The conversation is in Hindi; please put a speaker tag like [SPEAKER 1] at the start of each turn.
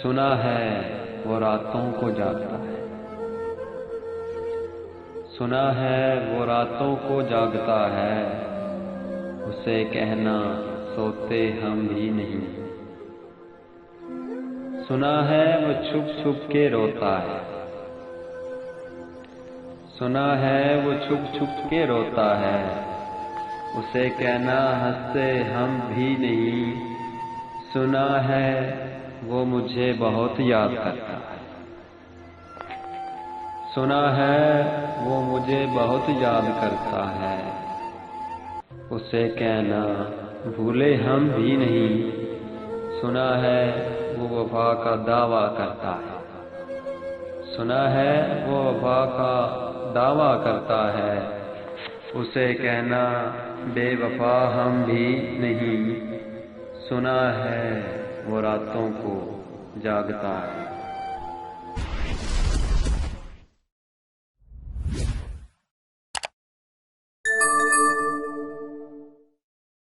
[SPEAKER 1] सुना है वो रातों को जागता है। सुना है वो रातों को जागता है, उसे कहना सोते हम भी नहीं। सुना है वो छुप छुप के रोता है। सुना है वो छुप छुप के रोता है, उसे कहना हंसते हम भी नहीं। सुना है वो मुझे बहुत याद करता है। सुना है वो मुझे बहुत याद करता है, उसे कहना भूले हम भी नहीं। सुना है वो वफा का दावा करता है। सुना है वो वफा का दावा करता है, उसे कहना बेवफा हम भी नहीं। सुना है वो रातों को जागता है।